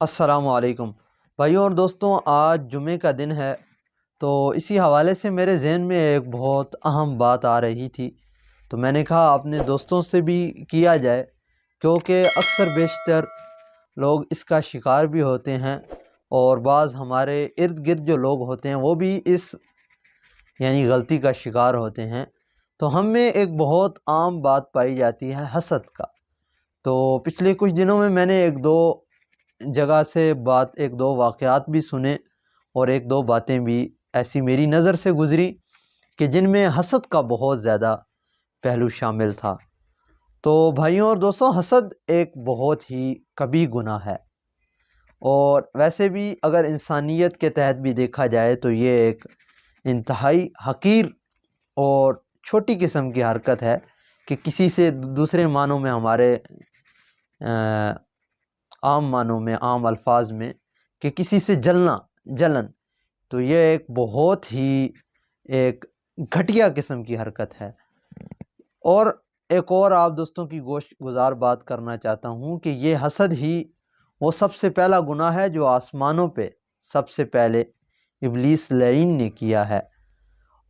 السلام علیکم بھائیوں اور دوستوں، آج جمعے کا دن ہے، تو اسی حوالے سے میرے ذہن میں ایک بہت اہم بات آ رہی تھی، تو میں نے کہا اپنے دوستوں سے بھی کیا جائے، کیونکہ اکثر بیشتر لوگ اس کا شکار بھی ہوتے ہیں، اور بعض ہمارے ارد گرد جو لوگ ہوتے ہیں وہ بھی اس غلطی کا شکار ہوتے ہیں۔ تو ہم میں ایک بہت عام بات پائی جاتی ہے حسد کا۔ تو پچھلے کچھ دنوں میں نے ایک دو جگہ سے ایک دو واقعات بھی سنے، اور ایک دو باتیں بھی ایسی میری نظر سے گزری کہ جن میں حسد کا بہت زیادہ پہلو شامل تھا۔ تو بھائیوں اور دوستوں، حسد ایک بہت ہی کبیرہ گناہ ہے، اور ویسے بھی اگر انسانیت کے تحت بھی دیکھا جائے تو یہ ایک انتہائی حقیر اور چھوٹی قسم کی حرکت ہے کہ کسی سے دوسرے معنوں میں، ہمارے عام معنوں میں، عام الفاظ میں، کہ کسی سے جلن، تو یہ ایک بہت ہی ایک گھٹیا قسم کی حرکت ہے۔ اور ایک اور آپ دوستوں کی گوش گزار بات کرنا چاہتا ہوں کہ یہ حسد ہی وہ سب سے پہلا گناہ ہے جو آسمانوں پہ سب سے پہلے ابلیس لعین نے کیا ہے،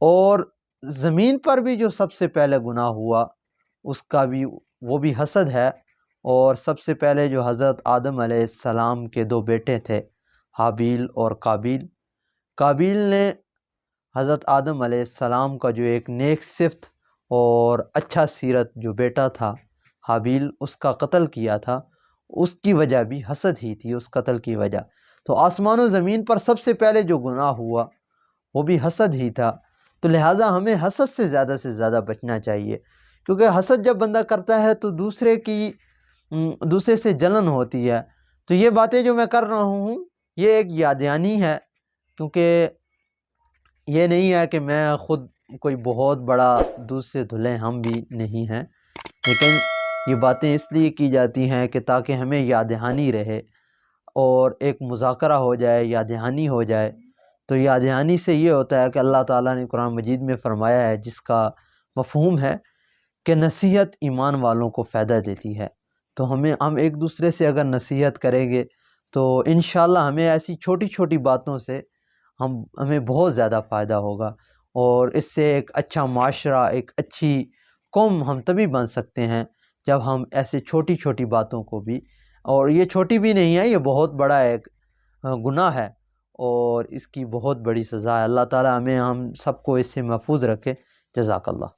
اور زمین پر بھی جو سب سے پہلے گناہ ہوا اس کا بھی وہ بھی حسد ہے۔ اور سب سے پہلے جو حضرت آدم علیہ السلام کے دو بیٹے تھے، حابیل اور قابیل نے حضرت آدم علیہ السلام کا جو ایک نیک صفت اور اچھا سیرت جو بیٹا تھا حابیل، اس کا قتل کیا تھا۔ اس کی وجہ بھی حسد ہی تھی، اس قتل کی وجہ۔ تو آسمان و زمین پر سب سے پہلے جو گناہ ہوا وہ بھی حسد ہی تھا۔ تو لہٰذا ہمیں حسد سے زیادہ بچنا چاہیے، کیونکہ حسد جب بندہ کرتا ہے تو دوسرے سے جلن ہوتی ہے۔ تو یہ باتیں جو میں کر رہا ہوں یہ ایک یاد دہانی ہے، کیونکہ یہ نہیں ہے کہ میں خود کوئی بہت بڑا دودھ سے دھلے ہم بھی نہیں ہیں، لیکن یہ باتیں اس لیے کی جاتی ہیں کہ تاکہ ہمیں یاد دہانی رہے اور ایک مذاکرہ ہو جائے، یاد دہانی ہو جائے۔ تو یاد دہانی سے یہ ہوتا ہے کہ اللہ تعالیٰ نے قرآن مجید میں فرمایا ہے، جس کا مفہوم ہے کہ نصیحت ایمان والوں کو فائدہ دیتی ہے۔ تو ہم ایک دوسرے سے اگر نصیحت کریں گے تو انشاءاللہ ہمیں ایسی چھوٹی چھوٹی باتوں سے ہمیں بہت زیادہ فائدہ ہوگا، اور اس سے ایک اچھا معاشرہ، ایک اچھی قوم ہم تبھی بن سکتے ہیں جب ہم ایسے چھوٹی چھوٹی باتوں کو بھی، اور یہ چھوٹی بھی نہیں ہے، یہ بہت بڑا ایک گناہ ہے اور اس کی بہت بڑی سزا ہے۔ اللہ تعالی ہم سب کو اس سے محفوظ رکھے۔ جزاک اللہ۔